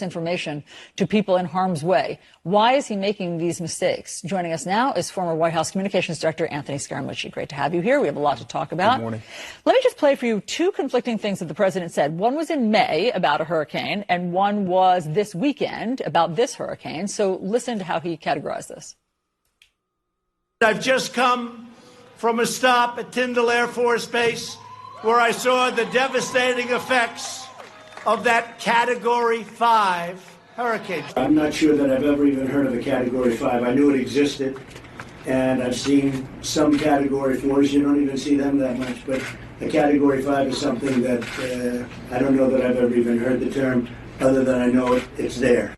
information to people in harm's way. Why is he making these mistakes? Joining us now is former White House Communications Director Anthony Scaramucci. Great to have you here. We have a lot to talk about. Good morning. Let me just play for you two conflicting things that the president said. One was in May about a hurricane, and one was this weekend about this hurricane. So listen to how he categorized this. I've just come from a stop at Tyndall Air Force Base where I saw the devastating effects of that Category 5 hurricane. I'm not sure that I've ever even heard of a Category 5. I knew it existed, and I've seen some Category 4s. You don't even see them that much, but a Category 5 is something that I don't know that I've ever even heard the term, other than I know it's there.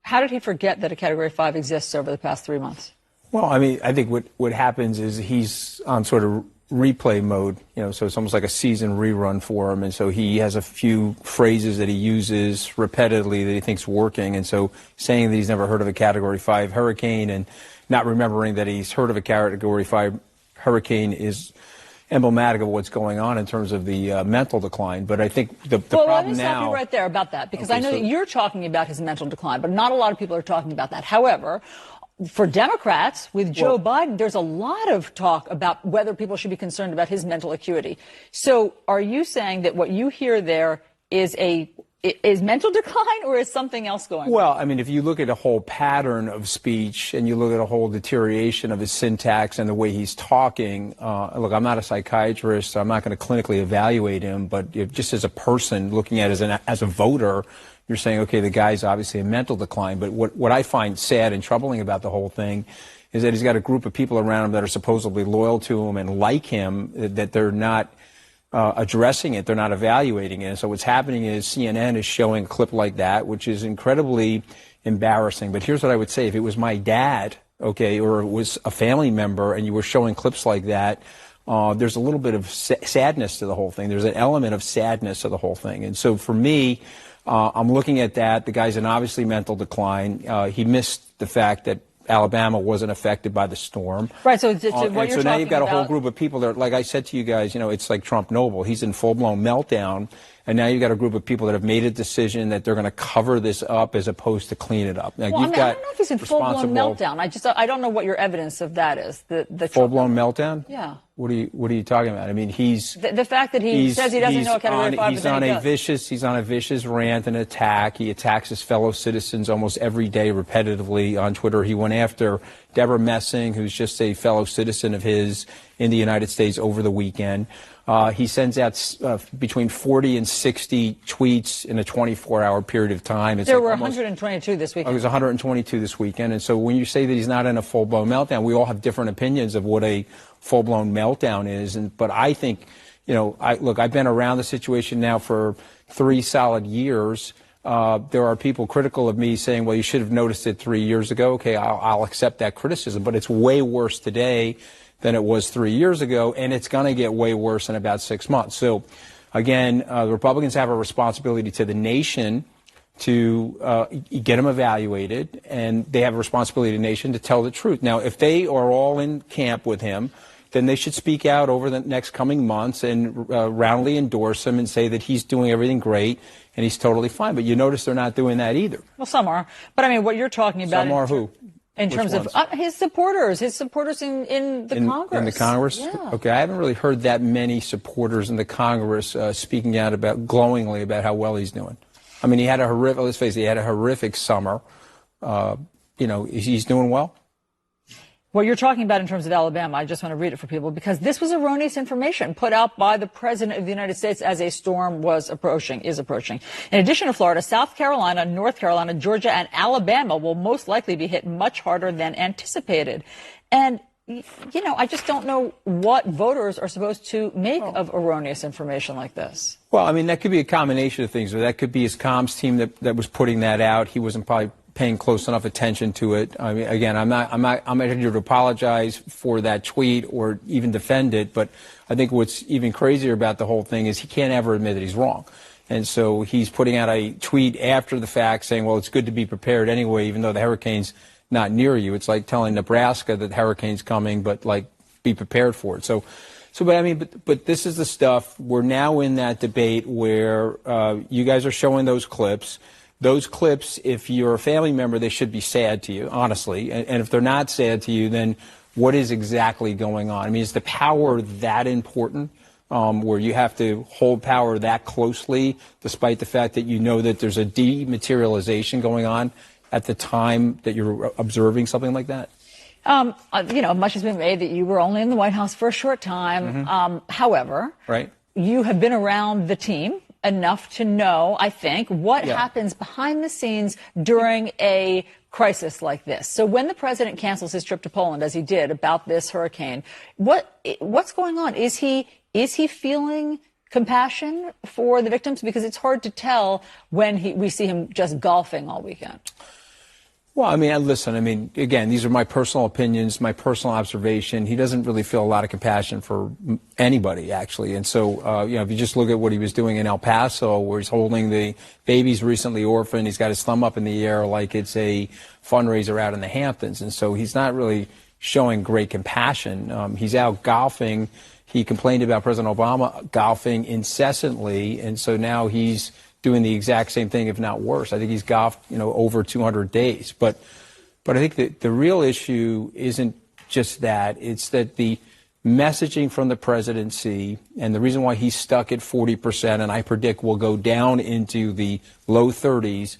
How did he forget that a Category 5 exists over the past 3 months? Well, I mean, I think what happens is he's on sort of replay mode, so it's almost like a season rerun for him. And so he has a few phrases that he uses repetitively that he thinks working. And so saying that he's never heard of a Category 5 hurricane and not remembering that he's heard of a Category 5 hurricane is emblematic of what's going on in terms of the mental decline. But I think the problem now... Well, let me stop you right there about that, because I know that you're talking about his mental decline, but not a lot of people are talking about that. However, for Democrats, with Joe Biden, there's a lot of talk about whether people should be concerned about his mental acuity. So are you saying that what you hear there is mental decline, or is something else going on? Well, I mean, if you look at a whole pattern of speech and you look at a whole deterioration of his syntax and the way he's talking, look, I'm not a psychiatrist, so I'm not going to clinically evaluate him, but just as a person looking at it as a voter, you're saying, okay, the guy's obviously in mental decline. But what I find sad and troubling about the whole thing is that he's got a group of people around him that are supposedly loyal to him and like him, that they're not addressing it, they're not evaluating it. And so what's happening is CNN is showing a clip like that, which is incredibly embarrassing. But here's what I would say. If it was my dad, okay, or it was a family member and you were showing clips like that, there's a little bit of sadness to the whole thing. There's an element of sadness to the whole thing. And so for me, I'm looking at that. The guy's in obviously mental decline. He missed the fact that Alabama wasn't affected by the storm. Right, so what you're talking about... So now you've got a whole group of people that, like I said to you guys, it's like Trump Noble. He's in full-blown meltdown. And now you've got a group of people that have made a decision that they're going to cover this up as opposed to clean it up. Now, well, I don't know if he's in full-blown meltdown. I don't know what your evidence of that is. The full-blown meltdown? Yeah. What are you talking about? I mean, he's the fact that he says he doesn't know a Category 5. He's on a vicious rant and attack. He attacks his fellow citizens almost every day, repetitively on Twitter. He went after Deborah Messing, who's just a fellow citizen of his in the United States, over the weekend. He sends out between 40 and 60 tweets in a 24-hour period of time. There were 122 this weekend. It was 122 this weekend. And so when you say that he's not in a full-blown meltdown, we all have different opinions of what a full-blown meltdown is. But I think, I've been around the situation now for 3 solid years. There are people critical of me saying, well, you should have noticed it 3 years ago. Okay, I'll accept that criticism. But it's way worse today than it was 3 years ago, and it's going to get way worse in about 6 months. So, again, the Republicans have a responsibility to the nation to get him evaluated, and they have a responsibility to the nation to tell the truth. Now, if they are all in camp with him, then they should speak out over the next coming months and roundly endorse him and say that he's doing everything great and he's totally fine. But you notice they're not doing that either. Well, some are. But, I mean, what you're talking about... Some are who? In terms of his supporters in the Congress. In the Congress? Yeah. Okay, I haven't really heard that many supporters in the Congress speaking out glowingly about how well he's doing. I mean, let's face it, he had a horrific summer. He's doing well. What you're talking about in terms of Alabama, I just want to read it for people, because this was erroneous information put out by the President of the United States as a storm is approaching. In addition to Florida, South Carolina, North Carolina, Georgia, and Alabama will most likely be hit much harder than anticipated. And, I just don't know what voters are supposed to make of erroneous information like this. Well, I mean, that could be a combination of things. Or that could be his comms team that was putting that out. He wasn't probably paying close enough attention to it. I mean, again, I'm not here to apologize for that tweet or even defend it, but I think what's even crazier about the whole thing is he can't ever admit that he's wrong. And so he's putting out a tweet after the fact saying, well, it's good to be prepared anyway, even though the hurricane's not near you. It's like telling Nebraska that the hurricane's coming, but be prepared for it. But this is the stuff. We're now in that debate where you guys are showing those clips. those clips, if you're a family member, they should be sad to you, honestly. And if they're not sad to you, then what is exactly going on? I mean, is the power that important, where you have to hold power that closely, despite the fact that you know that there's a dematerialization going on at the time that you're observing something like that? Much has been made that you were only in the White House for a short time. However, right. You have been around the team enough to know, I think, what happens behind the scenes during a crisis like this. So when the president cancels his trip to Poland, as he did about this hurricane, what's going on? Is he feeling compassion for the victims? Because it's hard to tell when we see him just golfing all weekend. Well, I mean, listen, I mean, again, these are my personal opinions, my personal observation. He doesn't really feel a lot of compassion for anybody, actually. And so, if you just look at what he was doing in El Paso, where he's holding the babies recently orphaned, he's got his thumb up in the air like it's a fundraiser out in the Hamptons. And so he's not really showing great compassion. He's out golfing. He complained about President Obama golfing incessantly. And so now he's doing the exact same thing, if not worse. I think he's golfed, over 200 days. But I think that the real issue isn't just that. It's that the messaging from the presidency, and the reason why he's stuck at 40%, and I predict will go down into the low 30s,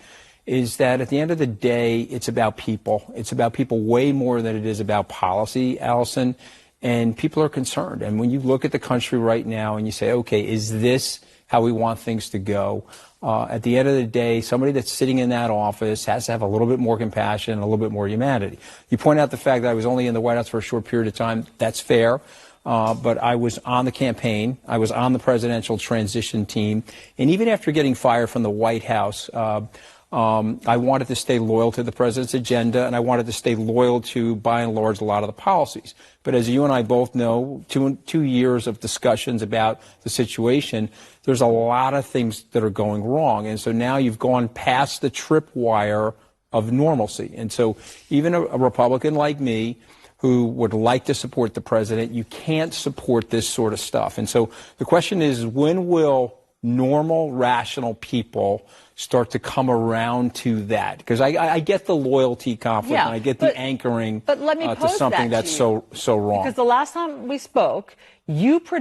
is that at the end of the day, it's about people. It's about people way more than it is about policy, Allison. And people are concerned. And when you look at the country right now and you say, okay, is this how we want things to go? At the end of the day, somebody that's sitting in that office has to have a little bit more compassion and a little bit more humanity. You point out the fact that I was only in the White House for a short period of time. That's fair. But I was on the campaign. I was on the presidential transition team. And even after getting fired from the White House, I wanted to stay loyal to the president's agenda, and I wanted to stay loyal to, by and large, a lot of the policies. But as you and I both know, two years of discussions about the situation, there's a lot of things that are going wrong. And so now you've gone past the tripwire of normalcy. And so even a Republican like me, who would like to support the president, you can't support this sort of stuff. And so the question is, when will normal, rational people start to come around to that? Because I get the loyalty conflict, and I get the anchoring but let me to something that's so wrong. Because the last time we spoke, you predicted